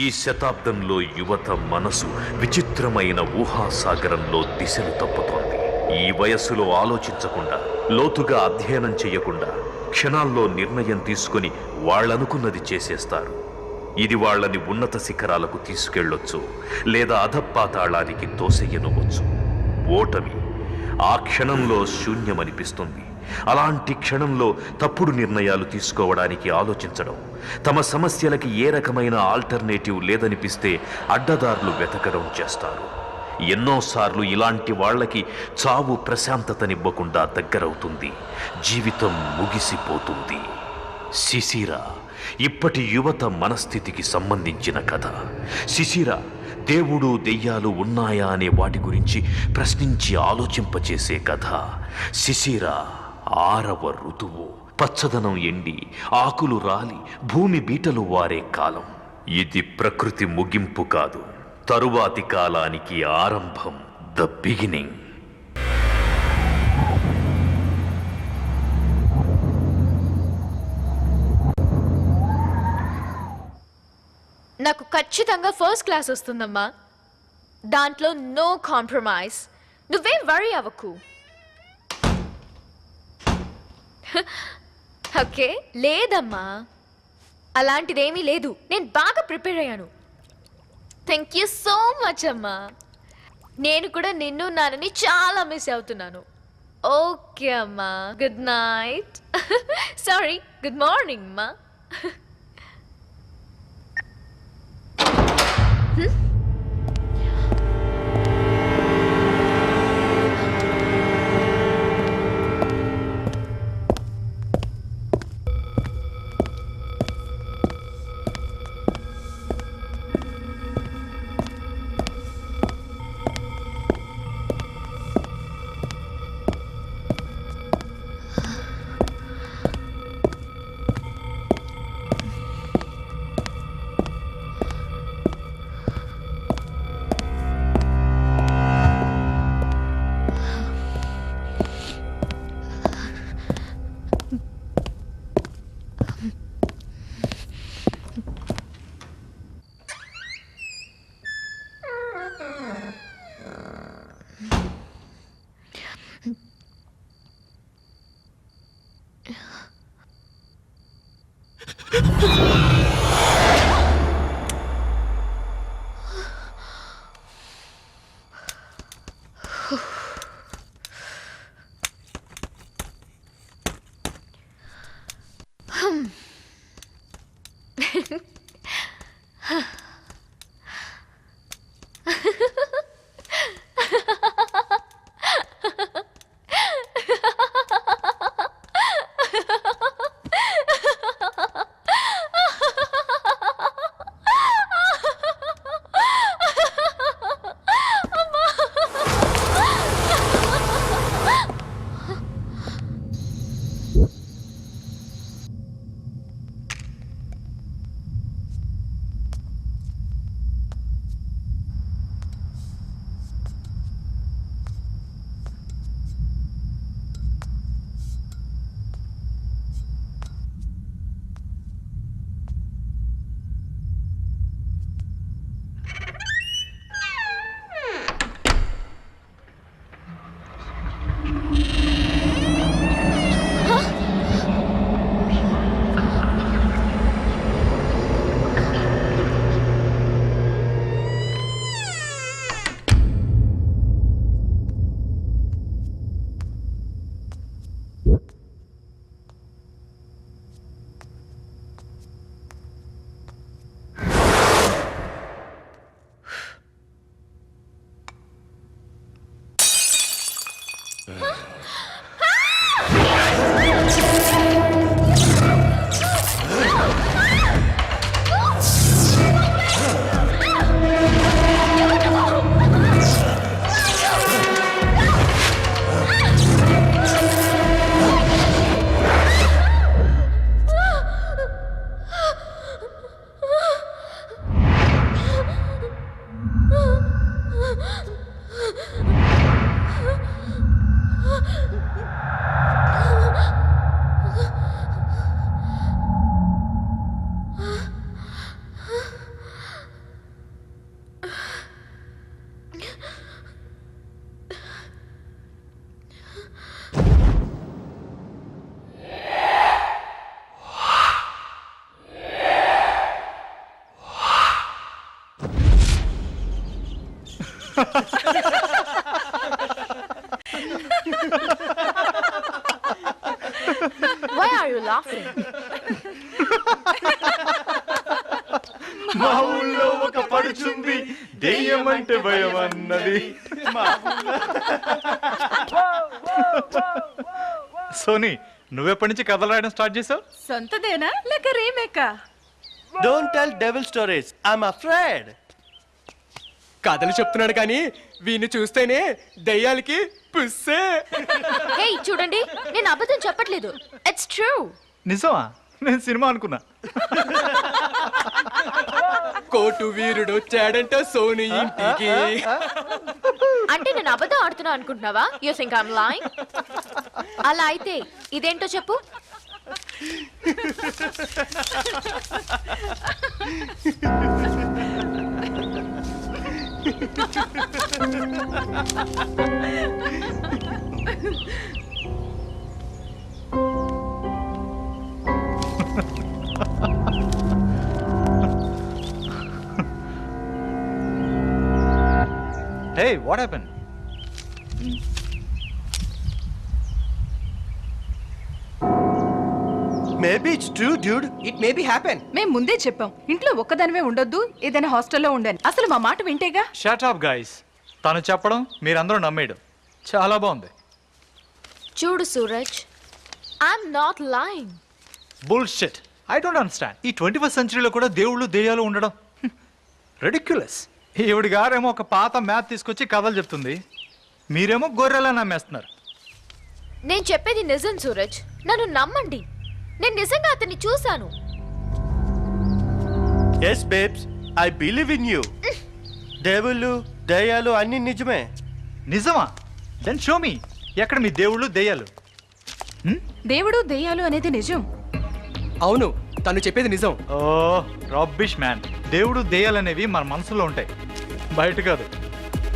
ఈ శతాబ్దంలో యువత మనసు విచిత్రమైన ఊహాసాగరంలో దిశలు తప్పుతోంది. ఈ వయస్సులో ఆలోచించకుండా, లోతుగా అధ్యయనం చేయకుండా క్షణాల్లో నిర్ణయం తీసుకొని వాళ్ళనుకున్నది చేసేస్తారు. ఇది వాళ్ళని ఉన్నత శిఖరాలకు తీసుకెళ్లొచ్చు, లేదా అధపాతాళానికి తోసెయ్యనవచ్చు. ఓటమి ఆ క్షణంలో శూన్యమనిపిస్తుంది. అలాంటి క్షణంలో తప్పుడు నిర్ణయాలు తీసుకోవడానికి ఆలోచించడం, తమ సమస్యలకి ఏ రకమైన ఆల్టర్నేటివ్ లేదనిపిస్తే అడ్డదారులు వెతకడం చేస్తారు. ఎన్నోసార్లు ఇలాంటి వాళ్ళకి చావు ప్రశాంతతనివ్వకుండా దగ్గరవుతుంది. జీవితం ముగిసిపోతుంది. శిశిర ఇప్పటి యువత మనస్థితికి సంబంధించిన కథ. శిశిర దేవుడు దెయ్యాలు ఉన్నాయా అనే వాటి గురించి ప్రశ్నించి ఆలోచింపచేసే కథ. శిశిర 6వ ఋతువు. పచ్చదనం ఎండి, ఆకులు రాలి, భూమి బీటలు వారే కాలం. ఇది ప్రకృతి ముగింపు కాదు, తరువాతి కాలానికి ఆరంభం. The beginning. నాకు ఖచ్చితంగా ఫస్ట్ క్లాస్ వస్తుందమ్మా. దాంట్లో నో కాంప్రమైజ్. నువ్వేం వరీ అవ్వకు. ఓకే? లేదమ్మా, అలాంటిదేమీ లేదు. నేను బాగా ప్రిపేర్ అయ్యాను. థ్యాంక్ యూ సో మచ్ అమ్మా. నేను కూడా నిన్ను నాన్నని చాలా మిస్ అవుతున్నాను. ఓకే అమ్మా, good night. Sorry, good morning అమ్మా. Why are you laughing? మా ఊళ్ళో ఒక పడుచుంది దెయ్యం అంటే భయం అన్నది. సోనీ, నువ్వెప్పటి నుంచి కథలు రాయడం స్టార్ట్ చేసావు? సొంతదేనా లేక రీమేకా? Don't tell devil stories. I'm afraid. కథలు చెప్తున్నాడు కానీ వీణ్ణి చూస్తేనే దయ్యాలకి పుస్సే. హే చూడండి, నేను అబద్ధం చెప్పట్లేదు. It's true. నిజమా? నేను సినిమా అనుకున్నా. కోటు వీరుడు వచ్చాడంట సోని ఇంటికి. అంటే నేను అబద్ధం ఆడుతున్నా అనుకుంటున్నావా? You think I'm lying? అలా అయితే ఇదేంటో చెప్పు. Hey, what happened? Maybe it's true, dude. It may be happen. మేం ముందే చెప్పాం ఇంట్లో ఒక్కదానివే ఉండొద్దు, ఏదైనా హాస్టల్లో ఉండని. అసలు మా మాట వింటేగా. Shut up, guys. తను చెప్పడం మీరందరూ నమ్మేయడం చాలా బాగుంది. చూడు Suraj, I'm not lying. Bullshit. I don't understand. ఈ 21st సెంచరీలో కూడా దేవుళ్ళు దెయ్యాలు ఉండడం రెడిక్యులస్. ఈవిడి గారేమో ఒక పాత మ్యాప్ తీసుకొచ్చి కథలు చెప్తుంది, మీరేమో గొర్రెలా నమ్మేస్తున్నారు. నేను చెప్పేది నిజం సూరజ్, నన్ను నమ్మండి. నేను నిజంగా అతన్ని చూశాను. Yes, babes. I believe in you. దేవుళ్ళు దయ్యాలు అన్ని నిజమే. నిజమా? Then show me. ఎక్కడ మీ దేవుళ్ళు దెయ్యాలు? దేవుడు దెయ్యాలు అనేది నిజం. అవును, తను చెప్పేది నిజం. ఓ రబ్బిష్ మ్యాన్. దేవుడు దెయ్యాలనేవి మన మనసులో ఉంటాయి, బయట కాదు.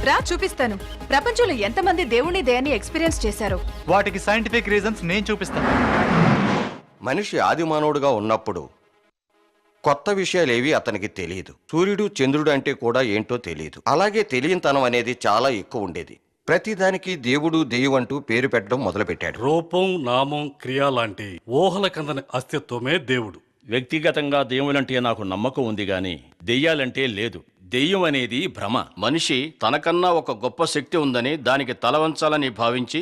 రా చూపిస్తాను. ప్రపంచంలో ఎంతమంది దేవుని దయాన్ని ఎక్స్పీరియన్స్ చేశారో. వాటికి సైంటిఫిక్ రీజన్స్ నేను చూపిస్తాను. మనిషి ఆది మానవుడుగా ఉన్నప్పుడు కొత్త విషయాలేవి అతనికి తెలియదు. సూర్యుడు చంద్రుడు అంటే కూడా ఏంటో తెలియదు. అలాగే తెలియనితనం అనేది చాలా ఎక్కువ ఉండేది. ప్రతిదానికి దేవుడు దెయ్యం అంటూ పేరు పెట్టడం మొదలుపెట్టాడు. రూపం, నామం, క్రియ లాంటి ఊహల కిందని అస్తిత్వమే దేవుడు. వ్యక్తిగతంగా దేవులంటే నాకు నమ్మకం ఉంది గాని దెయ్యాలంటే లేదు. దెయ్యం అనేది భ్రమ. మనిషి తనకన్నా ఒక గొప్ప శక్తి ఉందని దానికి తలవంచాలని భావించి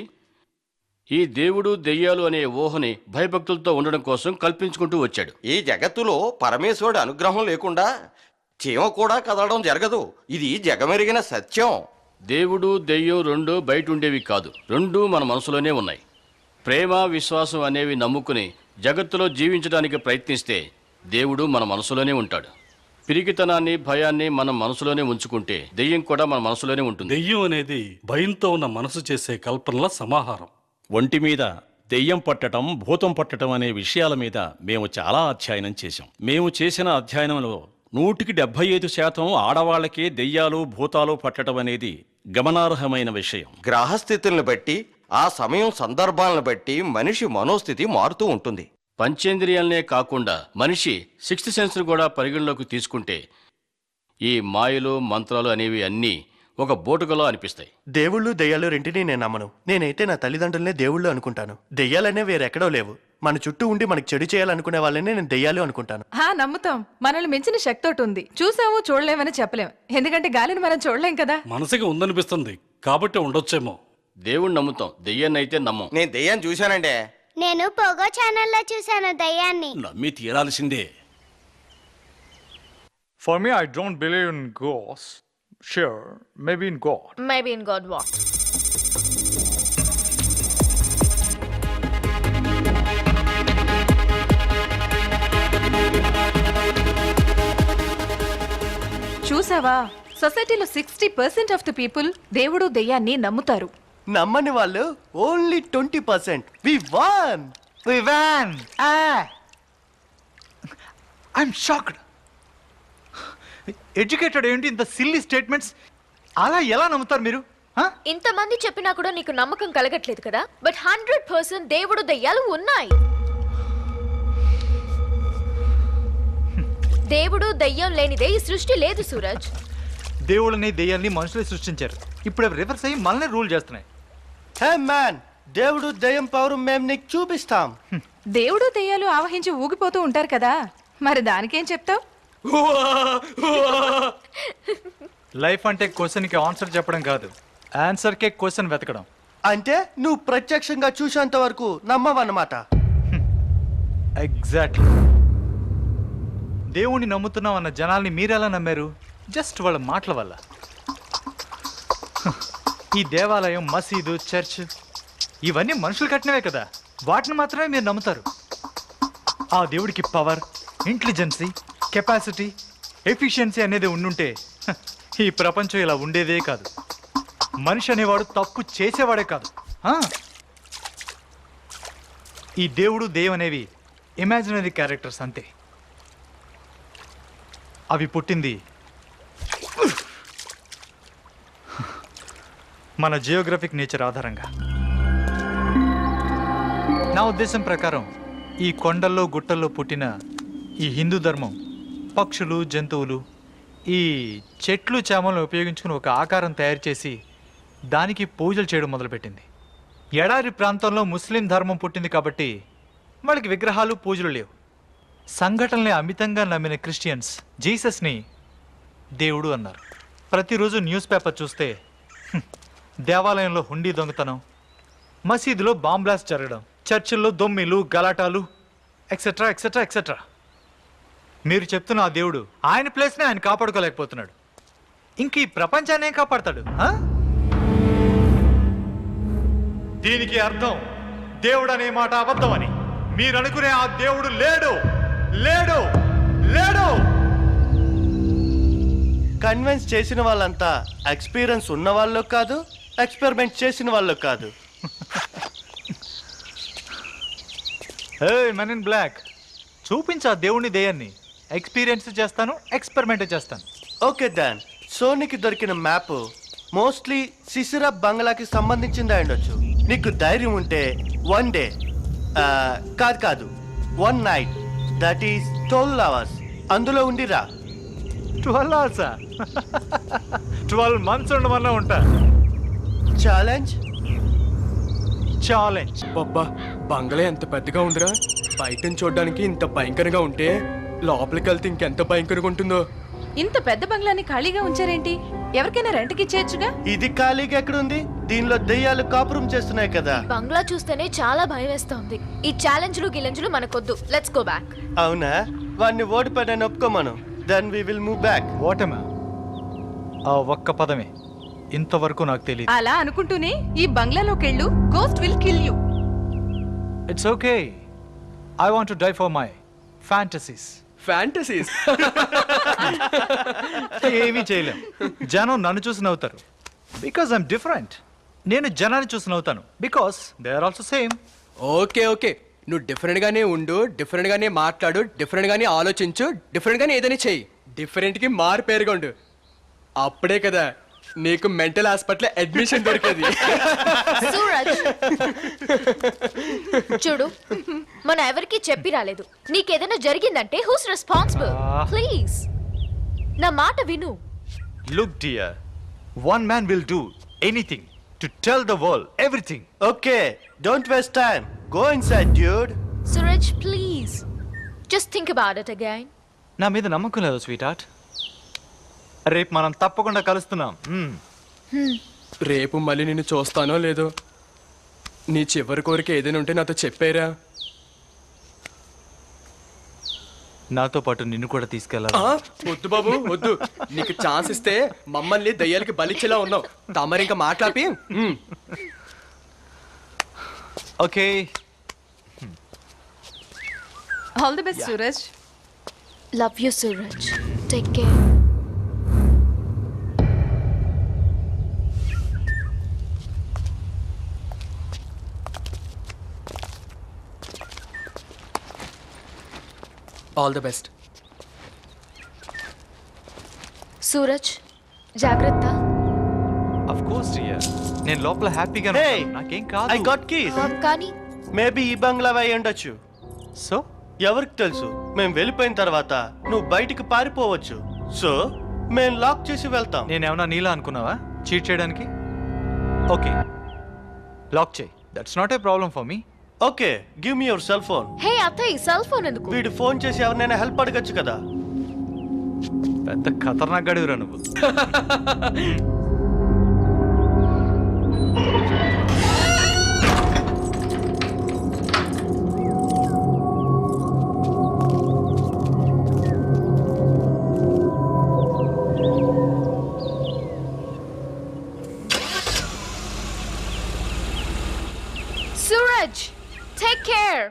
ఈ దేవుడు దెయ్యాలు అనే ఊహని భయభక్తులతో ఉండడం కోసం కల్పించుకుంటూ వచ్చాడు. ఈ జగత్తులో పరమేశ్వరుడి అనుగ్రహం లేకుండా చీమ కూడా కదలడం జరగదు. ఇది జగమెరిగిన సత్యం. దేవుడు దెయ్యం రెండూ బయట ఉండేవి కాదు, రెండూ మన మనసులోనే ఉన్నాయి. ప్రేమ, విశ్వాసం అనేవి నమ్ముకుని జగత్తులో జీవించడానికి ప్రయత్నిస్తే దేవుడు మన మనసులోనే ఉంటాడు. పిరికితనాన్ని, భయాన్ని మనం మనసులోనే ఉంచుకుంటే దెయ్యం కూడా మన మనసులోనే ఉంటుంది. దెయ్యం అనేది భయంతో ఉన్న మనసు చేసే కల్పనల సమాహారం. ఒంటి మీద దెయ్యం పట్టడం, భూతం పట్టడం అనే విషయాల మీద మేము చాలా అధ్యయనం చేశాం. మేము చేసిన అధ్యయనంలో 175% ఆడవాళ్లకే దెయ్యాలు, భూతాలు పట్టడం అనేది గమనార్హమైన విషయం. గ్రహస్థితులను బట్టి, ఆ సమయం సందర్భాలను బట్టి మనిషి మనోస్థితి మారుతూ ఉంటుంది. పంచేంద్రియాలనే కాకుండా మనిషి 6th సెన్స్ కూడా పరిగణలోకి తీసుకుంటే ఈ మాయలు, మంత్రాలు అనేవి అన్నీ ఒక బోటుకలో అనిపిస్తాయి. దేవుళ్ళు దెయ్యాలు రెంటిని నేను నమ్మను. నేనైతే నా తల్లిదండ్రులనే దేవుళ్ళు అనుకుంటాను. దెయ్యాలనే వేరెక్కడో లేవు. మన చుట్టూ ఉండి మనకు చెడు చేయాలనుకునే వాళ్ళనే నేను దెయ్యాలు అనుకుంటాను. నమ్ముతాం. మనల్ని మించిన శక్తి ఒకటి ఉంది. చూసాము, చూడలేమని చెప్పలేం. ఎందుకంటే గాలిని మనం చూడలేం కదా. మనసుకి ఉందనిపిస్తుంది కాబట్టి ఉండొచ్చేమో. దేవుణ్ణి నమ్ముతాం, దెయ్యాన్ని అయితే నమ్మం. నేను దెయ్యాన్ని చూశానండి. నేను పోగో ఛానల్లో చూశాను దయ్యాన్ని. నమ్మి తీరాల్సిందే. For me, I don't believe in ghosts. Sure, maybe in God. Maybe in God what? చూసావా, సొసైటీలో 60% ఆఫ్ ది పీపుల్ దేవుడు దెయ్యాన్ని నమ్ముతారు. నమ్మని వాళ్ళు only 20%. We won. We won! I'm shocked. Educated ఏంటి ఇంత సిల్లీ స్టేట్మెంట్స్? అలా ఎలా నమ్ముతారు మీరు? ఇంతమంది చెప్పినా కూడా నీకు నమ్మకం కలగట్లేదు కదా. బట్ 100% దేవుడు దయ్యాలు ఉన్నాయి. దేవుడు దయ్యం లేనిదే ఈ సృష్టి లేదు సూరజ్. దేవుళ్ళని దెయ్యాల్ని మనుషులే సృష్టించారు. ఇప్పుడు అవి రివర్స్ అయ్యి మనల్ని రూల్ చేస్తున్నాయి. హే మ్యాన్, దేవుడు దెయ్యం పవర్ మేము నీకు చూపిస్తాం. దేవుడు దెయ్యాలు ఆవహించి ఊగిపోతూ ఉంటారు కదా, మరి దానికేం చెప్తావు? లైఫ్ అంటే క్వశ్చన్కి ఆన్సర్ చెప్పడం కాదు, ఆన్సర్కే క్వశ్చన్ వెతకడం. అంటే నువ్వు ప్రత్యక్షంగా చూసేంత వరకు నమ్మవన్నమాట. ఎగ్జాక్ట్లీ. దేవుణ్ణి నమ్ముతున్నాం అన్న జనాల్ని మీరెలా నమ్మారు? జస్ట్ వాళ్ళ మాటల వల్ల. ఈ దేవాలయం, మసీదు, చర్చ్ ఇవన్నీ మనుషులు కట్టినవే కదా, వాటిని మాత్రమే మీరు నమ్ముతారు. ఆ దేవుడికి పవర్, ఇంటెలిజెన్సీ, కెపాసిటీ, ఎఫిషియన్సీ అనేది ఉండుంటే ఈ ప్రపంచం ఇలా ఉండేదే కాదు. మనిషి అనేవాడు తప్పు చేసేవాడే కాదు. ఈ దేవుడు దెయ్యం అనేవి ఇమాజినరీ క్యారెక్టర్స్ అంతే. అవి పుట్టింది మన జియోగ్రఫిక్ నేచర్ ఆధారంగా. నా ఉద్దేశం ప్రకారం ఈ కొండల్లో గుట్టల్లో పుట్టిన ఈ హిందూ ధర్మం పక్షులు, జంతువులు, ఈ చెట్లు, చేమలను ఉపయోగించుకుని ఒక ఆకారం తయారు చేసి దానికి పూజలు చేయడం మొదలుపెట్టింది. ఎడారి ప్రాంతంలో ముస్లిం ధర్మం పుట్టింది కాబట్టి వాళ్ళకి విగ్రహాలు, పూజలు లేవు. సంఘటనల్ని అమితంగా నమ్మిన క్రిస్టియన్స్ జీసస్ని దేవుడు అన్నారు. ప్రతిరోజు న్యూస్ పేపర్ చూస్తే దేవాలయంలో హుండీ దొంగతనం, మసీదులో బాంబ్ బ్లాస్ట్ జరగడం, చర్చిల్లో దొమ్మిలు, గలాటాలు, ఎక్సెట్రా ఎక్సెట్రా ఎక్సెట్రా. మీరు చెప్తున్న ఆ దేవుడు ఆయన ప్లేస్ని ఆయన కాపాడుకోలేకపోతున్నాడు. ఇంక ఈ ప్రపంచాన్ని ఏం కాపాడతాడు? దీనికి అర్థం దేవుడు అనే మాట అబద్ధమని. మీరు అనుకునే ఆ దేవుడు లేడు, లేడు, లేడు. కన్విన్స్ చేసిన వాళ్ళంతా ఎక్స్పీరియన్స్ ఉన్న వాళ్ళు కాదు, ఎక్స్పెరిమెంట్ చేసిన వాళ్ళు కాదు. హే మెన్ ఇన్ బ్లాక్, చూపించా దేవుని దెయ్యాన్ని. ఎక్స్పీరియన్స్ చేస్తాను, ఎక్స్పెరిమెంట్ చేస్తాను. ఓకే దాన్, సోనీకి దొరికిన మ్యాప్ మోస్ట్లీ సిసిరా బంగ్లాకి సంబంధించింది అయ్యుండొచ్చు. నీకు ధైర్యం ఉంటే 1 డే కాదు 1 నైట్, దట్ ఈస్ 12 hours అందులో ఉండిరా. 12 hours 12 months ఉండమన్నా ఉంటా. Challenge challenge. అబ్బా, బంగ్లా ఎంత పెద్దగా ఉందిరా. బయటని చూడడానికి ఇంత భయంకరంగా ఉంటే లోపలికి వెళ్తే ఇంకెంత భయంకరంగా ఉంటుందో. ఇంత పెద్ద బంగ్లాని ఖాళీగా ఉంచారేంటి? ఎవరికైనా రెంట్కి ఇచ్చేయచ్చుగా. ఇది ఖాళీగా ఎక్కడుంది? దీనిలో దెయ్యాలు కాపురం చేస్తున్నాయి కదా. బంగ్లా చూస్తేనే చాలా భయం వేస్తోంది. ఈ ఛాలెంజ్లు గిలెంజ్లు మనకొద్దు. Let's go back. అవునా? వాడిని ఓడిపోయాడని ఒప్పుకోమను. Then we will move back. ఓటమా? ఆ ఒక్క పదమే ఇంతవరకు నాకు తెలియదు. అలా అనుకుంటూనే ఈ బంగ్లాలోకెళ్ళు, ghost will kill you. It's okay. I want to die for my fantasies. Fantasies ఏమీ చేయలేం. జనం నన్ను చూసి నవ్వుతారు బికాస్ ఐఎమ్ డిఫరెంట్. నేను జనాన్ని చూసి నవ్వుతాను because they are also same. Okay okay, నువ్వు డిఫరెంట్ గానే ఉండు, డిఫరెంట్ గానే మాట్లాడు, డిఫరెంట్ గానే ఆలోచించు, డిఫరెంట్ గానే ఏదైనా చెయ్యి. డిఫరెంట్ కి మారు పేరుగా ఉండు. అప్పుడే కదా నీకు మెంటల్ హాస్పిటల్ అడ్మిషన్ దొరికేది. సూరజ్, చూడు, మనం ఎవరికి చెప్పి రాలేదు. నీకేదైనా జరిగిందంటే హూస్ రెస్పాన్సిబుల్? ప్లీజ్ నా మాట విను. Look dear, one man will do anything to tell the world everything. Okay, don't waste time. Go inside dude. Suraj, please just think about it again. నా మీద నమ్మకం లేదు స్వీట్ హార్ట్. రేపు మనం తప్పకుండా కలుస్తున్నాం. రేపు మళ్ళీ నిన్ను చూస్తానో లేదో. నీ చివరి కోరిక ఏదైనా ఉంటే నాతో చెప్పారా? నాతో పాటు నిన్ను కూడా తీసుకెళ్ళాలి. వద్దు బాబు వద్దు. నీకు ఛాన్స్ ఇస్తే మమ్మల్ని దయ్యాలకి బలిచ్చేలా ఉన్నావు. తమరు ఇంకా మాట్లాపి. Okay, all the best Suraj. Love you Suraj. Take care. All the best. Suraj, జాగ్రత్త. Of course dear. నేను లోపల హ్యాపీగా Hey, నాకేం కాదు. I got keys. కానీ మేబీ ఈ బంగ్లా అయి ఉండొచ్చు. సో ఎవరికి తెలుసు? మేము వెళ్ళిపోయిన తర్వాత నువ్వు బయటికి పారిపోవచ్చు. సో మేము లాక్ చేసి వెళ్తాం. నేనేమన్నా నీలా అనుకున్నావా చీట్ చేయడానికి? ఓకే, లాక్ చేయి. That's not a problem for me. Okay, give me your cell phone. Hey అత్తయ్య, సెల్ ఫోన్ ఎందుకు? వీడు ఫోన్ చేసి ఎవరినైనా హెల్ప్ అడగచ్చు కదా. పెద్ద ఖతర్నాక్ గడివిరా నువ్వు. Suraj, take care.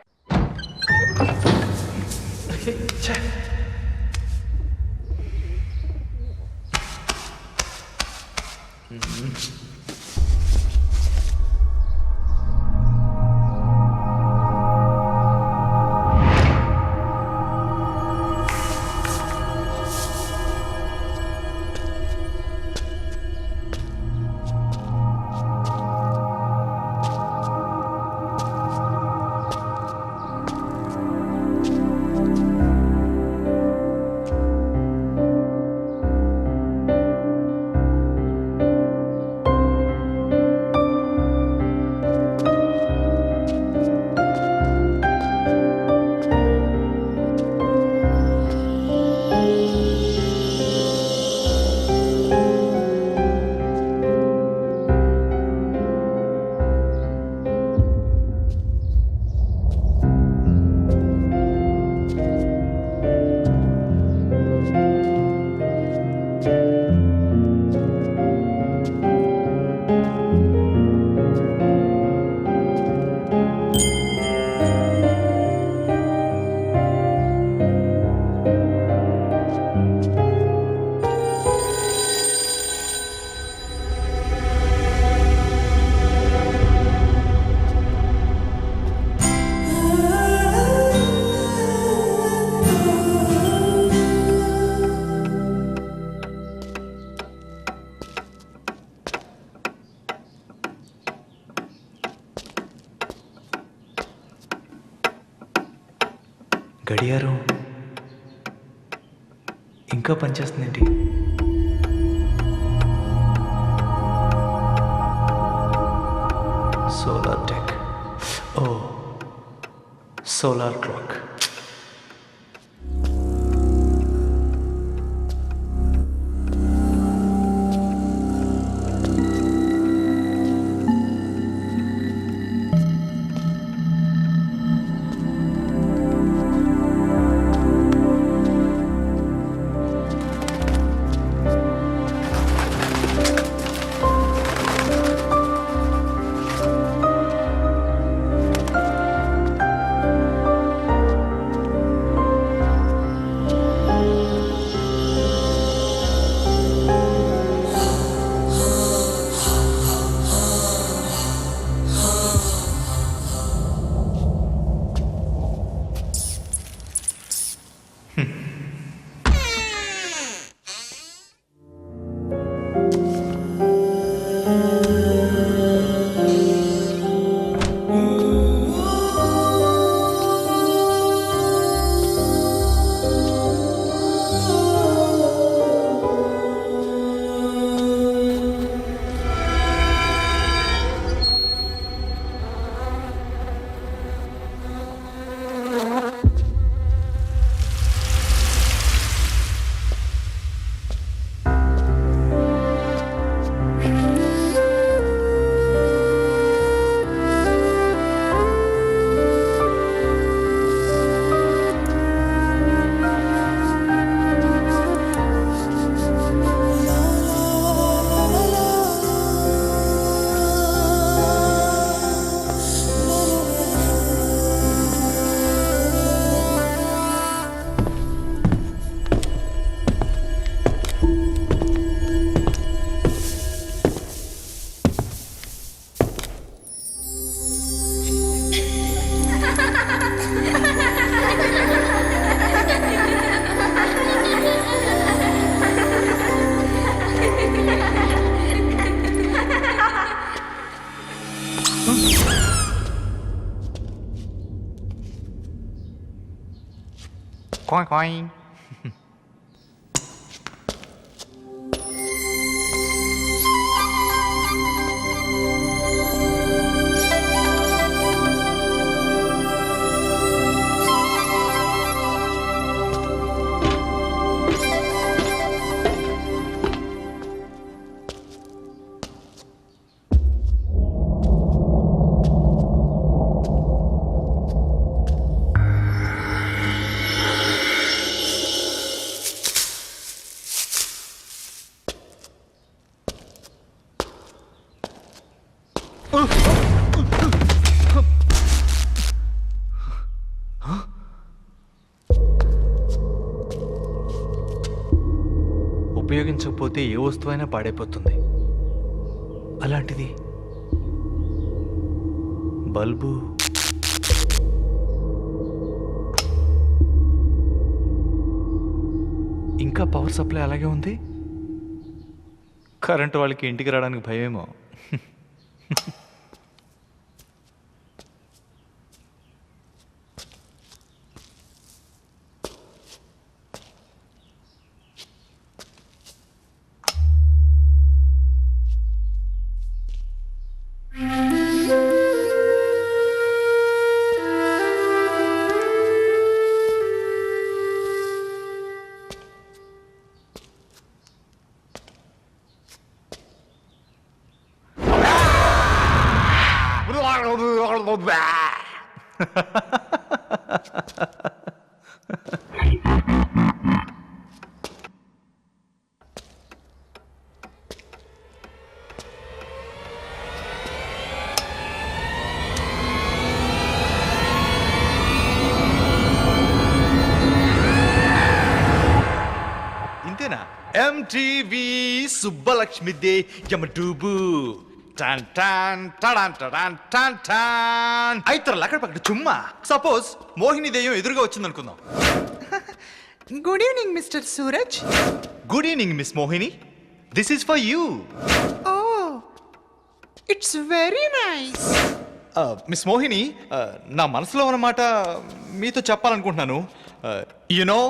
గడియారం ఇంకా పనిచేస్తుందేంటి? Solar tech. Oh, solar clock. Coin, coin. ఉపయోగించకపోతే ఏ వస్తువైనా పాడైపోతుంది. అలాంటిది బల్బు. ఇంకా పవర్ సప్లై అలాగే ఉంది. కరెంటు వాళ్ళకి ఇంటికి రావడానికి భయమేమో. ఇంతేనా? ఎంటీవీ సుబ్బలక్ష్మి దే యమడూబు టాన్ టాన్ టడాన్ టడాన్ టాన్ టాన్. అయితే అక్కడ పక్కన చుమ్మా. సపోజ్ మోహిని దెయ్యం ఎదురుగా వచ్చింది అనుకుందాం. Good evening mister Suraj. Good evening miss Mohini, this is for you. Oh it's very nice. Miss Mohini, నా మనసులో ఉన్నమాట మీతో చెప్పాలనుకుంటున్నాను. No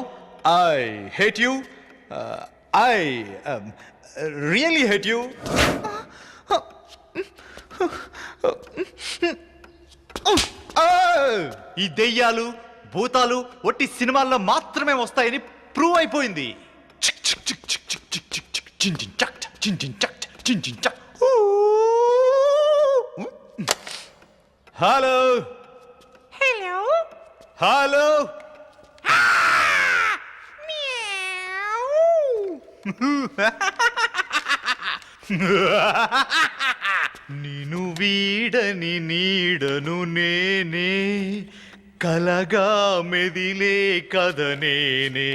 I hate you. I really hate you. ఈ దెయ్యాలు భూతాలు ఒట్టి సినిమాల్లో మాత్రమే వస్తాయని ప్రూవ్ అయిపోయింది. Hello hello. హలో. నిను వీడని నీడను నేనే, కలగా మెదిలే కథ నేనే.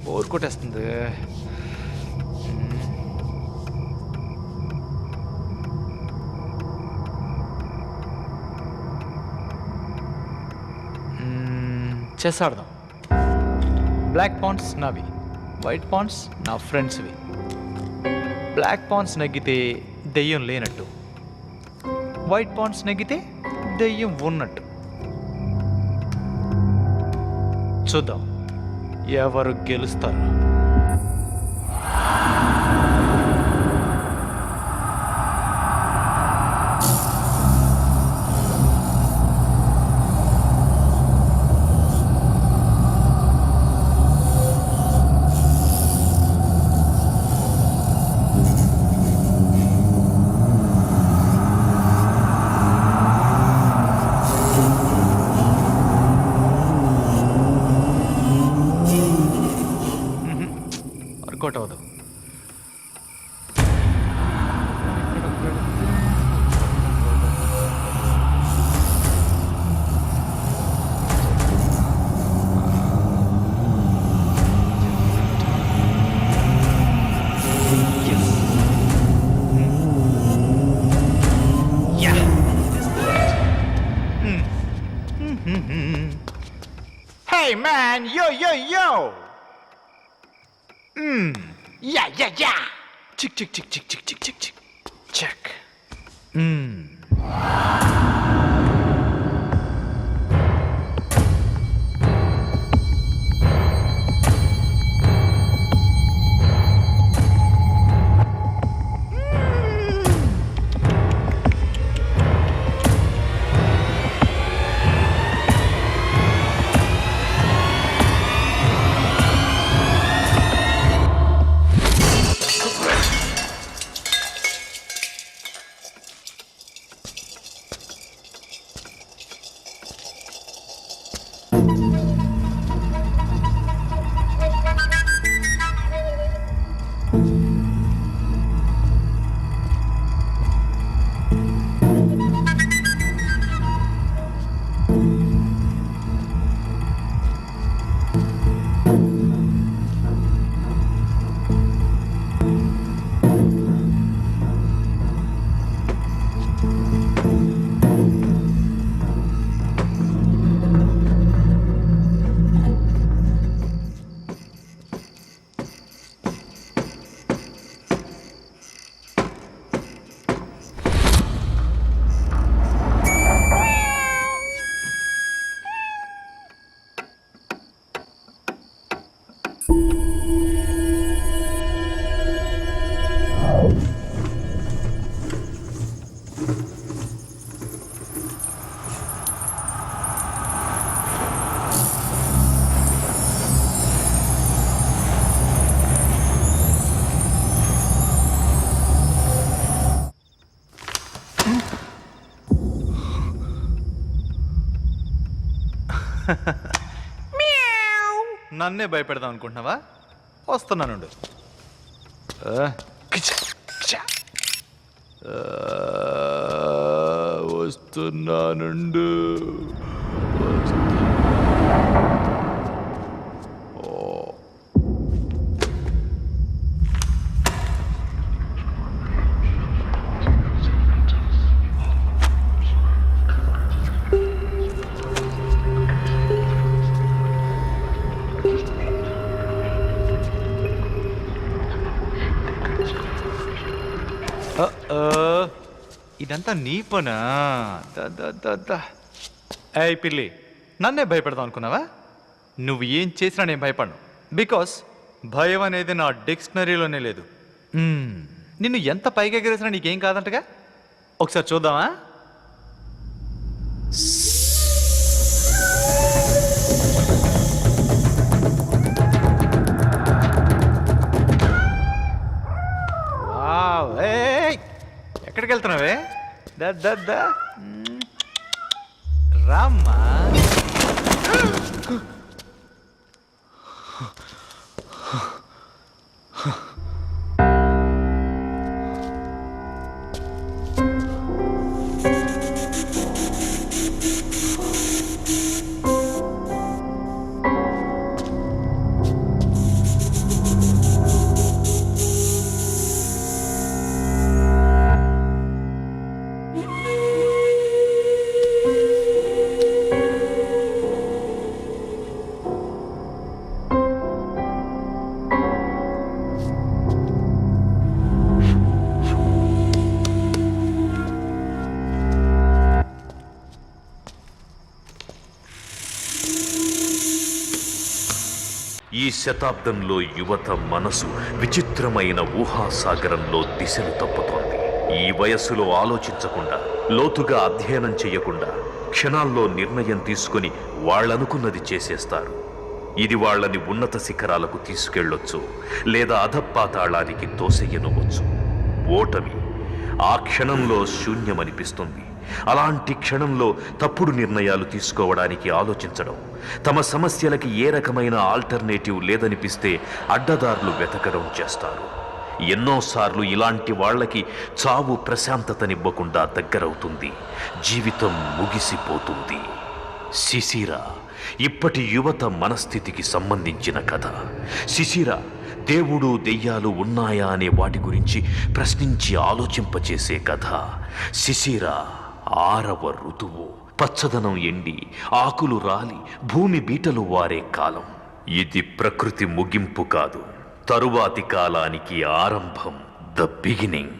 బోర్ కొట్టేస్తుంది. చెస్ ఆడదాం. బ్లాక్ పాయింట్స్ నావి, వైట్ పాయింట్స్ నా ఫ్రెండ్స్వి. బ్లాక్ పాయింట్స్ నెగ్గితే దెయ్యం లేనట్టు, వైట్ పాయింట్స్ నెగ్గితే దెయ్యం ఉన్నట్టు. చూద్దాం ఎవరు గెలుస్తారు. Hey man, yo yo yo. Yeah yeah yeah. Chick chick chick chick chick chick chick chick. Check. నన్నే భయపెడదాం అనుకుంటున్నావా? వస్తున్నానుండు. వస్తున్నానుండు. ఇదంతా నీ పనా? ఏయ్ పిల్లి, నన్నే భయపెడదాం అనుకున్నావా? నువ్వు ఏం చేసినా నేను భయపడను. బికాస్ భయం అనేది నా డిక్షనరీలోనే లేదు. నిన్ను ఎంత పైకి ఎగరేసినా నీకేం కాదంటగా? ఒకసారి చూద్దామా? ఎక్కడికి వెళ్తున్నావే? రామ్మా. ఈ శతాబ్దంలో యువత మనసు విచిత్రమైన ఊహాసాగరంలో దిశలు తప్పుతోంది. ఈ వయస్సులో ఆలోచించకుండా, లోతుగా అధ్యయనం చేయకుండా క్షణాల్లో నిర్ణయం తీసుకుని వాళ్ళనుకున్నది చేసేస్తారు. ఇది వాళ్ళని ఉన్నత శిఖరాలకు తీసుకెళ్లొచ్చు, లేదా అధపాతాళానికి తోసెయ్యనవచ్చు. ఓటమి ఆ క్షణంలో శూన్యమనిపిస్తుంది. అలాంటి క్షణంలో తప్పుడు నిర్ణయాలు తీసుకోవడానికి ఆలోచించడం, తమ సమస్యలకి ఏ రకమైన ఆల్టర్నేటివ్ లేదనిపిస్తే అడ్డదారులు వెతకడం చేస్తారు. ఎన్నోసార్లు ఇలాంటి వాళ్ళకి చావు ప్రశాంతతనివ్వకుండా దగ్గరవుతుంది. జీవితం ముగిసిపోతుంది. శిశిర ఇప్పటి యువత మనస్థితికి సంబంధించిన కథ. శిశిర దేవుడు దెయ్యాలు ఉన్నాయా అనే వాటి గురించి ప్రశ్నించి ఆలోచింపచేసే కథ. శిశిర 6వ ఋతువు పచ్చదనం ఎండి ఆకులు రాలి భూమి బీటలు వారే కాలం. ఇది ప్రకృతి ముగింపు కాదు, తరువాతి కాలానికి ఆరంభం, ద బిగినింగ్.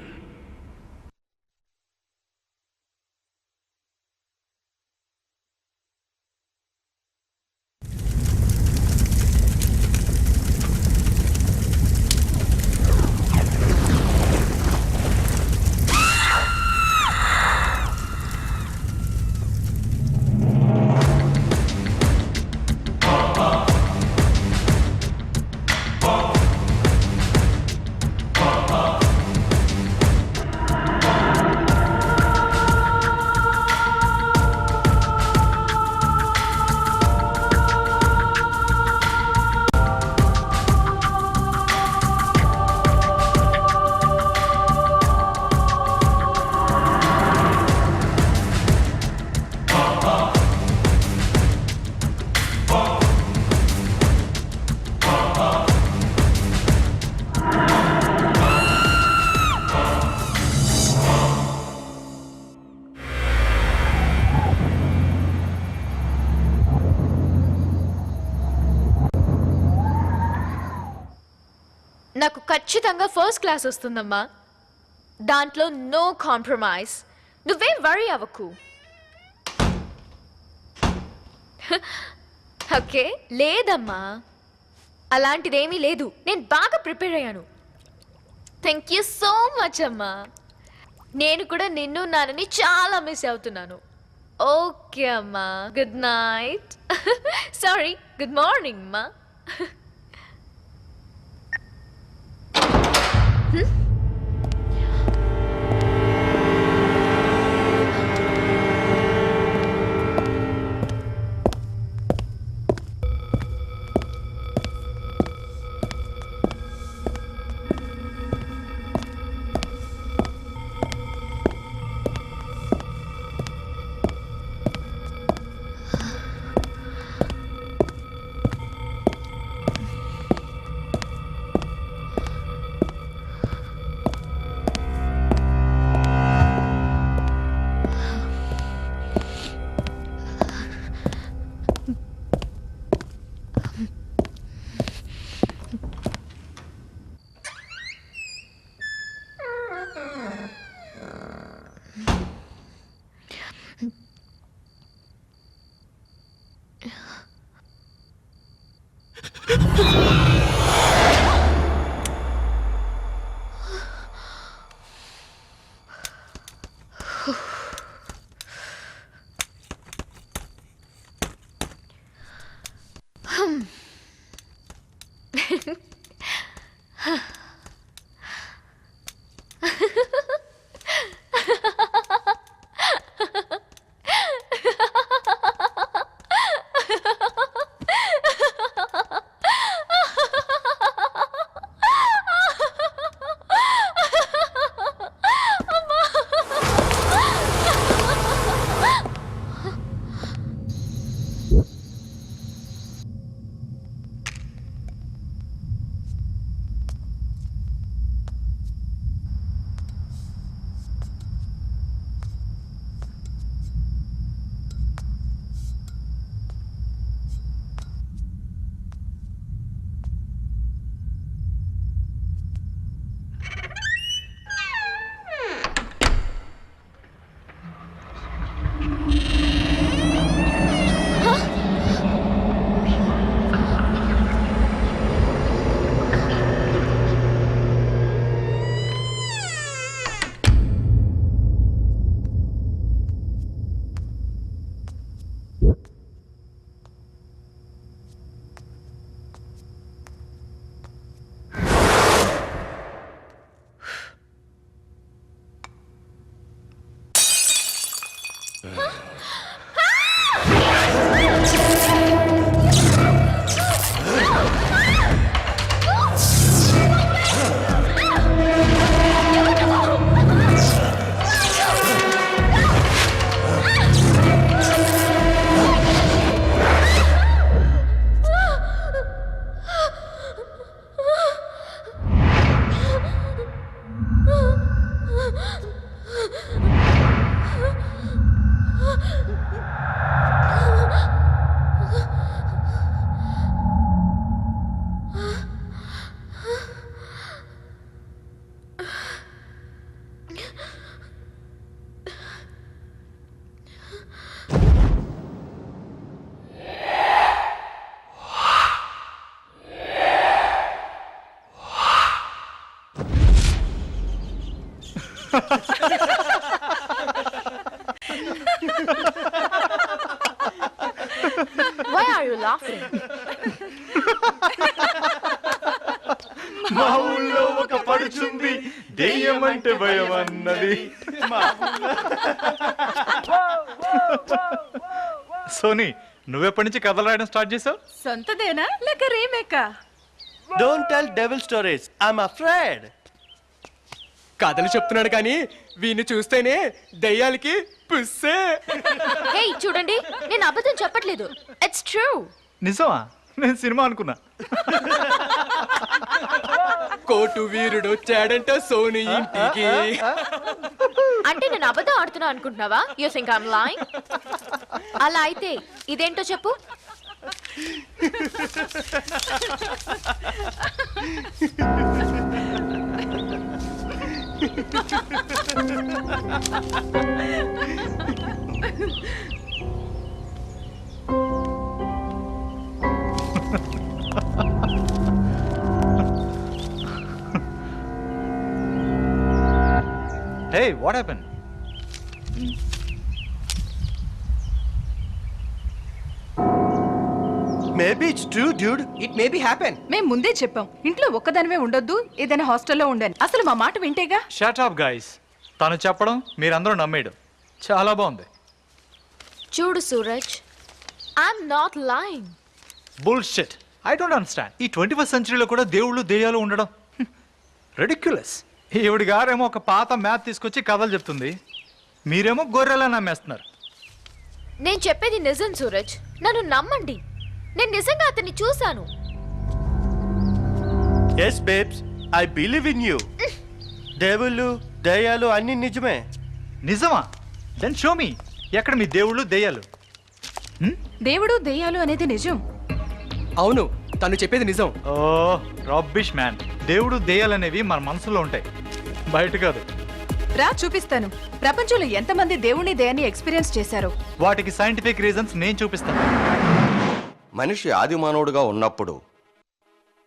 నాకు ఖచ్చితంగా ఫస్ట్ క్లాస్ వస్తుందమ్మా. దాంట్లో నో కాంప్రమైజ్. నువ్వేం వరీ అవ్వకు. ఓకే? లేదమ్మా, అలాంటిదేమీ లేదు. నేను బాగా ప్రిపేర్ అయ్యాను. థ్యాంక్ యూ సో మచ్ అమ్మా. నేను కూడా నిన్ను నాన్నని చాలా మిస్ అవుతున్నాను. ఓకే అమ్మా, good night. Sorry, good morning అమ్మా. Why are you laughing? మా ఊళ్ళో ఒక పడుచుంది దెయ్యం అంటే భయం అన్నది. సోనీ, నువ్వెప్పటి నుంచి కథలు రాయడం స్టార్ట్ చేసావు? సొంతదేనా లేక రీమేకా? Don't tell devil stories, I'm afraid. కథలు చెప్తున్నాడు కానీ వీణ్ణి చూస్తేనే దయ్యాలకి పుస్సే. హే చూడండి, నేను అబద్ధం చెప్పట్లేదు. It's true. నిజమా? నేను సినిమా అనుకున్నా. కోటు వీరుడు వచ్చాడంట సోని ఇంటికి. అంటే నేను అబద్ధం ఆడుతున్నా అనుకుంటున్నావా? You think I am lying? అలా అయితే ఇదేంటో చెప్పు. Hey, what happened? Maybe it's true dude. It may be happen. మేం ముందే చెప్పాం ఇంట్లో ఒక్కదానివే ఉండొద్దు, ఏదైనా హాస్టల్లో ఉండని. అసలు మా మాట వింటేగా. Shut up guys. తను చెప్పడం మీరందరూ నమ్మేయడం చాలా బాగుంది. చూడు Suraj, I'm not lying. Bullshit. I don't understand. ఈ 21st సెంచరీలో కూడా దేవుళ్ళు దెయ్యాలు ఉండడం రెడిక్యులస్. ఈవిడి గారేమో ఒక పాత మ్యాప్ తీసుకొచ్చి కథలు చెప్తుంది, మీరేమో గొర్రెలా నమ్మేస్తున్నారు. నేను చెప్పేది నిజం సూరజ్, నన్ను నమ్మండి. నేను నిజంగా అతన్ని చూశాను. Yes babes, I believe in you. దేవుళ్ళు దయ్యాలు అన్ని నిజమే. నిజమా? Then show me. ఎక్కడ మీ దేవుళ్ళు దెయ్యాలు? దేవుడు దెయ్యాలు అనేది నిజం. అవును, తను చెప్పేది నిజం. ఓ రబ్బిష్ మ్యాన్. దేవుడు దెయ్యాలు అనేవి మన మనసులో ఉంటాయి, బయట కాదు. రా చూపిస్తాను. ప్రపంచంలో ఎంతమంది దేవుని దయాన్ని ఎక్స్పీరియన్స్ చేశారో. వాటికి సైంటిఫిక్ రీజన్స్ నేను చూపిస్తాను. మనిషి ఆదిమానవుడుగా ఉన్నప్పుడు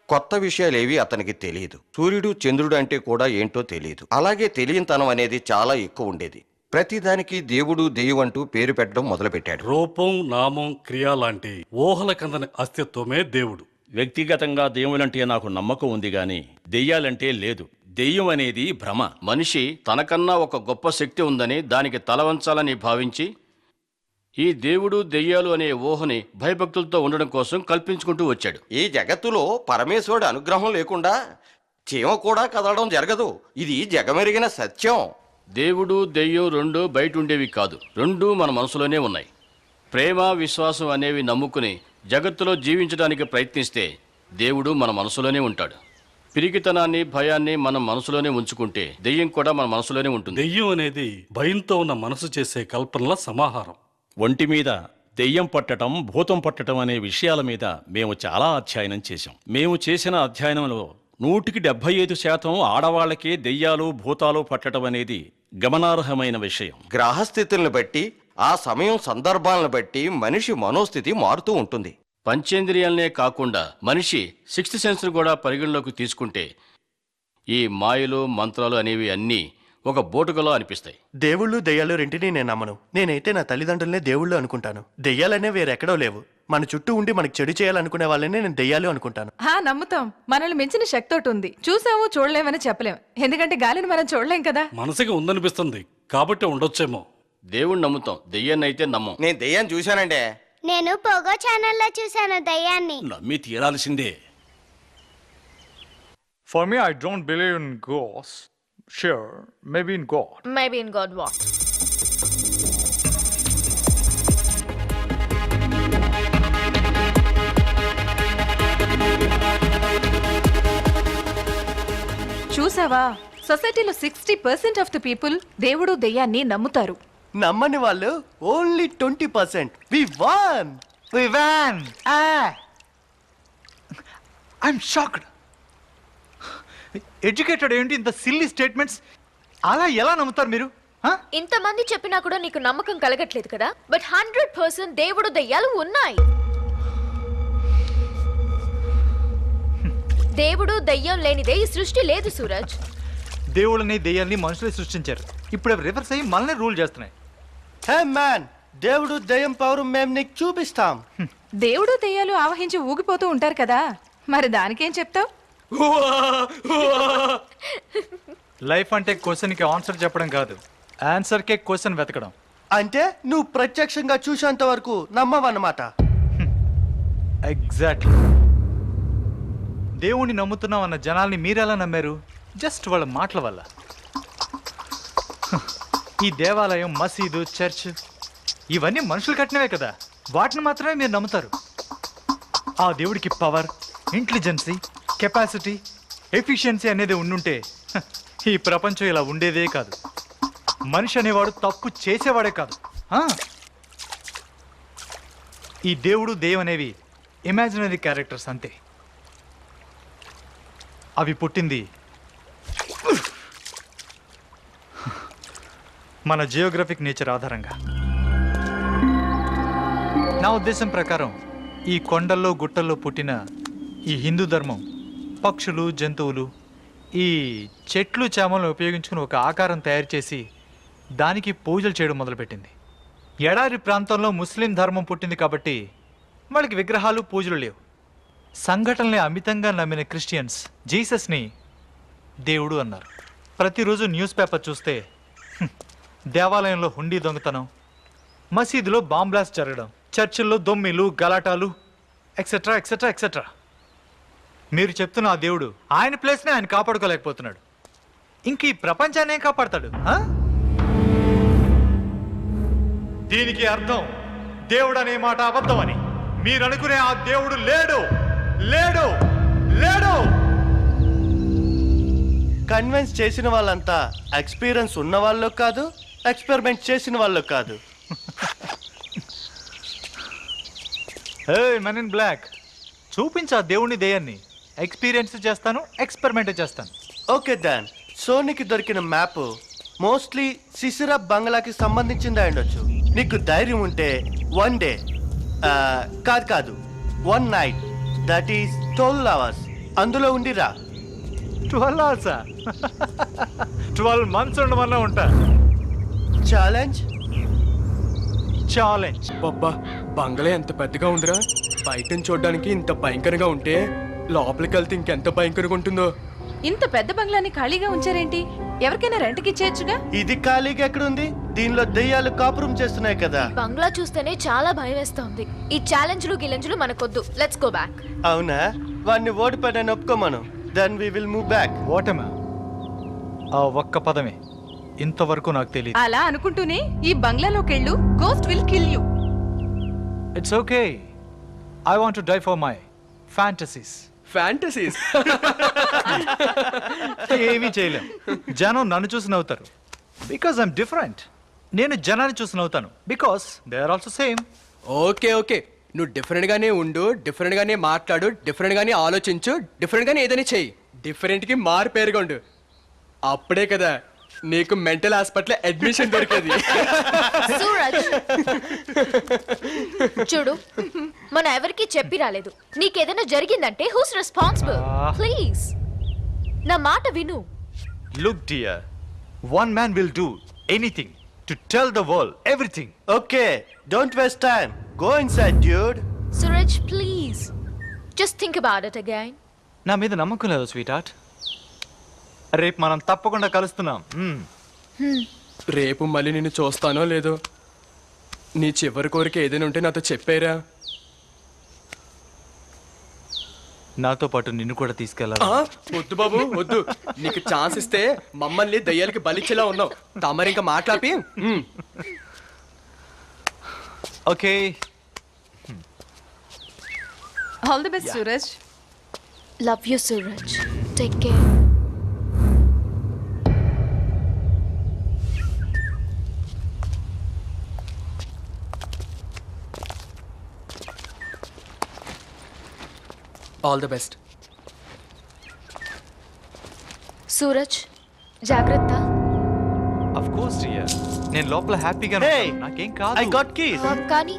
కొత్త విషయాలేవి అతనికి తెలియదు. సూర్యుడు చంద్రుడు అంటే కూడా ఏంటో తెలియదు. అలాగే తెలియనితనం అనేది చాలా ఎక్కువ ఉండేది. ప్రతిదానికి దేవుడు దెయ్యం అంటూ పేరు పెట్టడం మొదలుపెట్టాడు. రూపం, నామం, క్రియ లాంటి ఊహల కందని అస్తిత్వమే దేవుడు. వ్యక్తిగతంగా దేవులంటే నాకు నమ్మకం ఉంది గాని దెయ్యాలంటే లేదు. దెయ్యం అనేది భ్రమ. మనిషి తనకన్నా ఒక గొప్ప శక్తి ఉందని దానికి తలవంచాలని భావించి ఈ దేవుడు దెయ్యాలు అనే ఊహని భయభక్తులతో ఉండడం కోసం కల్పించుకుంటూ వచ్చాడు. ఈ జగత్తులో పరమేశ్వరుడు అనుగ్రహం లేకుండా చీమ కూడా కదలడం జరగదు. ఇది జగమెరిగిన సత్యం. దేవుడు దెయ్యం రెండూ బయట ఉండేవి కాదు, రెండూ మన మనసులోనే ఉన్నాయి. ప్రేమ, విశ్వాసం అనేవి నమ్ముకుని జగత్తులో జీవించడానికి ప్రయత్నిస్తే దేవుడు మన మనసులోనే ఉంటాడు. పిరికితనాన్ని, భయాన్ని మనం మనసులోనే ఉంచుకుంటే దెయ్యం కూడా మన మనసులోనే ఉంటుంది. దెయ్యం అనేది భయంతో ఉన్న మనసు చేసే కల్పనల సమాహారం. ఒంటి మీద దెయ్యం పట్టటం, భూతం పట్టటం అనే విషయాల మీద మేము చాలా అధ్యయనం చేశాం. మేము చేసిన అధ్యయనంలో 175% ఆడవాళ్లకే దెయ్యాలు, భూతాలు పట్టడం అనేది గమనార్హమైన విషయం. గ్రహస్థితులను బట్టి, ఆ సమయం సందర్భాలను బట్టి మనిషి మనోస్థితి మారుతూ ఉంటుంది. పంచేంద్రియాలనే కాకుండా మనిషి 6th సెన్స్ కూడా పరిగణలోకి తీసుకుంటే ఈ మాయలు, మంత్రాలు అనేవి అన్నీ ఒక బోటుకలో అనిపిస్తాయి. దేవుళ్ళు దెయ్యాలు రెంటిని నేను నమ్మను. నేనైతే నా తల్లిదండ్రులనే దేవుళ్ళు అనుకుంటాను. దెయ్యాలనే వేరెక్కడో లేవు. మన చుట్టూ ఉండి మనకు చెడు చేయాలనుకునే వాళ్ళనే నేను దెయ్యాలు అనుకుంటాను. నమ్ముతాం. మనల్ని మించిన శక్తి ఒకటి ఉంది. చూసాము, చూడలేమని చెప్పలేం. ఎందుకంటే గాలిని మనం చూడలేం కదా. మనసుకి ఉందనిపిస్తుంది కాబట్టి ఉండొచ్చేమో. దేవుణ్ణి నమ్ముతాం, దెయ్యాన్ని అయితే నమ్మం. నేను దెయ్యాన్ని చూశానండి. నేను పోగో ఛానల్లో చూశాను దయ్యాన్ని. నమ్మి తీరాల్సిందే. For me, I don't believe in ghosts. Sure, maybe in God. Maybe in God what? చూసావా, సొసైటీలో 60% ఆఫ్ ద పీపుల్ దేవుడు దెయ్యాన్ని నమ్ముతారు. నమ్మని వాళ్ళు only 20%. We won! We won! I'm shocked. Educated ఏంటి ఇంత సిల్లీ స్టేట్మెంట్స్? అలా ఎలా నమ్ముతారు మీరు? ఇంతమంది చెప్పినా కూడా నీకు నమ్మకం కలగట్లేదు కదా. బట్ 100% దేవుడు దయ్యాలు ఉన్నాయి. దేవుడు దయ్యం లేనిదే ఈ సృష్టి లేదు సూరజ్. దేవుళ్ళని దెయ్యాల్ని మనుషులే సృష్టించారు. ఇప్పుడు అవి రివర్స్ అయ్యి మనల్ని రూల్ చేస్తున్నాయి. Hey man, దేవుడు దయ్యం పవర్ మేము నీకు చూపిస్తాం. దేవుడు దెయ్యాలు ఆవహించి ఊగిపోతూ ఉంటారు కదా, మరి దానికేం చెప్తావు? లైఫ్ అంటే క్వశ్చన్కి ఆన్సర్ చెప్పడం కాదు, ఆన్సర్కే క్వశ్చన్ వెతకడం. అంటే నువ్వు ప్రత్యక్షంగా చూసేంత వరకు నమ్మవన్నమాట. ఎగ్జాక్ట్లీ. దేవుణ్ణి నమ్ముతున్నాం అన్న జనాల్ని మీరెలా నమ్మారు? జస్ట్ వాళ్ళ మాటల వల్ల. ఈ దేవాలయం, మసీదు, చర్చ్ ఇవన్నీ మనుషులు కట్టినవే కదా, వాటిని మాత్రమే మీరు నమ్ముతారు. ఆ దేవుడికి పవర్, ఇంటెలిజెన్సీ, కెపాసిటీ, ఎఫిషియన్సీ అనేది ఉండుంటే ఈ ప్రపంచం ఇలా ఉండేదే కాదు. మనిషి అనేవాడు తప్పు చేసేవాడే కాదు. ఈ దేవుడు దెయ్యం అనేవి ఇమాజినరీ క్యారెక్టర్స్ అంతే. అవి పుట్టింది మన జియోగ్రఫిక్ నేచర్ ఆధారంగా. నా ఉద్దేశం ప్రకారం ఈ కొండల్లో గుట్టల్లో పుట్టిన ఈ హిందూ ధర్మం పక్షులు, జంతువులు, ఈ చెట్లు, చేమలను ఉపయోగించుకుని ఒక ఆకారం తయారు చేసి దానికి పూజలు చేయడం మొదలుపెట్టింది. ఎడారి ప్రాంతంలో ముస్లిం ధర్మం పుట్టింది కాబట్టి వాళ్ళకి విగ్రహాలు, పూజలు లేవు. సంఘటనల్ని అమితంగా నమ్మిన క్రిస్టియన్స్ జీసస్ని దేవుడు అన్నారు. ప్రతిరోజు న్యూస్ పేపర్ చూస్తే దేవాలయంలో హుండీ దొంగతనం, మసీదులో బాంబ్ బ్లాస్ట్ జరగడం, చర్చిల్లో దొమ్మిలు, గలాటాలు, ఎక్సెట్రా ఎక్సెట్రా ఎక్సెట్రా. మీరు చెప్తున్న ఆ దేవుడు ఆయన ప్లేస్ని ఆయన కాపాడుకోలేకపోతున్నాడు. ఇంక ఈ ప్రపంచాన్ని ఏం కాపాడతాడు? దీనికి అర్థం దేవుడు అనే మాట అబద్ధమని. మీరు అనుకునే ఆ దేవుడు లేడు, లేడు, లేడు. కన్విన్స్ చేసిన వాళ్ళంతా ఎక్స్పీరియన్స్ ఉన్న వాళ్ళు కాదు, ఎక్స్పెరిమెంట్ చేసిన వాళ్ళు కాదు. మెన్ ఇన్ బ్లాక్, చూపించా దేవుని దెయ్యాన్ని. ఎక్స్పీరియన్స్ చేస్తాను, ఎక్స్పెరిమెంట్ చేస్తాను. ఓకే దాన్, సోనీకి దొరికిన మ్యాప్ మోస్ట్లీ సిసిరా బంగ్లాకి సంబంధించింది ఉండొచ్చు. నీకు ధైర్యం ఉంటే 1 డే, కాదు 1 నైట్, దట్ ఈస్ 12 hours అందులో ఉండిరా. 12 hours? 12 months ఉండమన్నా ఉంటా. Challenge challenge. అబ్బా, బంగ్లా ఎంత పెద్దగా ఉందిరా. బయటని చూడడానికి ఇంత భయంకరంగా ఉంటే లోపలికి వెళ్తే ఇంకెంత భయంకరంగా ఉంటుందో. ఇంత పెద్ద బంగ్లాని ఖాళీగా ఉంచారేంటి? ఎవరికైనా రెంట్కి ఇచ్చేయచ్చుగా. ఇది ఖాళీగా ఎక్కడుంది? దీనిలో దెయ్యాలు కాపురం చేస్తున్నాయి కదా. బంగ్లా చూస్తేనే చాలా భయం వేస్తోంది. ఈ ఛాలెంజ్లు గిలెంజ్లు మనకొద్దు. Let's go back. అవునా? వాడిని ఓడిపోయాడని ఒప్పుకోమను. Then we will move back. ఓటమా? ఆ ఒక్క పదమే ఇంతవరకు నాకు తెలియదు. అలా అనుకుంటూనే ఈ బంగ్లాలోకెళ్ళు, ghost will kill you. It's okay. I want to die for my fantasies. Fantasies ఏమీ చేయలేం. జనం నన్ను చూసి నవ్వుతారు బికాస్ ఐఎమ్ డిఫరెంట్. నేను జనాన్ని చూసి నవ్వుతాను because they are also same. Okay okay, నువ్వు డిఫరెంట్ గానే ఉండు, డిఫరెంట్ గానే మాట్లాడు, డిఫరెంట్ గానే ఆలోచించు, డిఫరెంట్ గానే ఏదైనా చెయ్యి. డిఫరెంట్ కి మారు పేరుగొండు. అప్పుడే కదా నీకు మెంటల్ హాస్పిటల్ అడ్మిషన్ దొరికేది. సూరజ్, చూడు, మనం ఎవరికి చెప్పి రాలేదు. నీకేదైనా జరిగిందంటే హూస్ రెస్పాన్సిబుల్? ప్లీజ్ నా మాట విను. Look dear, one man will do anything to tell the world everything. Okay, don't waste time. Go inside dude. Suraj, please just think about it again. నా మీద నమ్మకం లేదు స్వీట్ హార్ట్. రేపు మనం తప్పకుండా కలుస్తున్నాం. రేపు మళ్ళీ నిన్ను చూస్తానో లేదో. నీ చివరి కోరిక ఏదైనా ఉంటే నాతో చెప్పారా? నాతో పాటు నిన్ను కూడా తీసుకెళ్ళాలి. వద్దు బాబు వద్దు. నీకు ఛాన్స్ ఇస్తే మమ్మల్ని దయ్యాలకి బలిచ్చేలా ఉన్నావు. తమరు ఇంకా మాట్లాపి. Okay, all the best Suraj. Love you Suraj. Take care. All the best. Suraj, జాగ్రత్త. ఆఫ్ కోర్స్ డియర్, నేను లోపల హ్యాపీగా Hey, నాకేం కాదు. I got keys. కానీ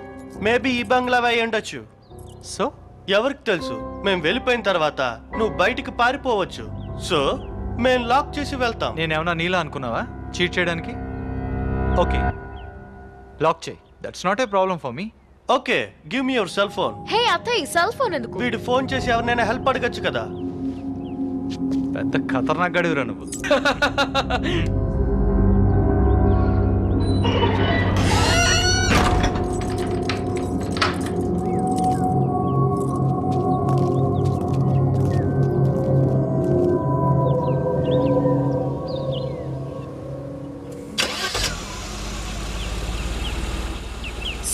మేబీ ఈ బంగ్లా అయి ఉండొచ్చు. సో ఎవరికి తెలుసు? మేము వెళ్ళిపోయిన తర్వాత నువ్వు బయటికి పారిపోవచ్చు. సో మేము లాక్ చేసి వెళ్తాం. నేనేమన్నా నీలా అనుకున్నావా చీట్ చేయడానికి? ఓకే, లాక్ చేయి. That's not a problem for me. Okay, give me your cell phone. Hey అత్తయ్య సెల్ ఫోన్ ఎందుకు? వీడు ఫోన్ చేసి ఎవరినైనా హెల్ప్ అడగచ్చు కదా. పెద్ద ఖతర్నాక్ గడివిరా నువ్వు.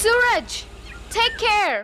Suraj, take care.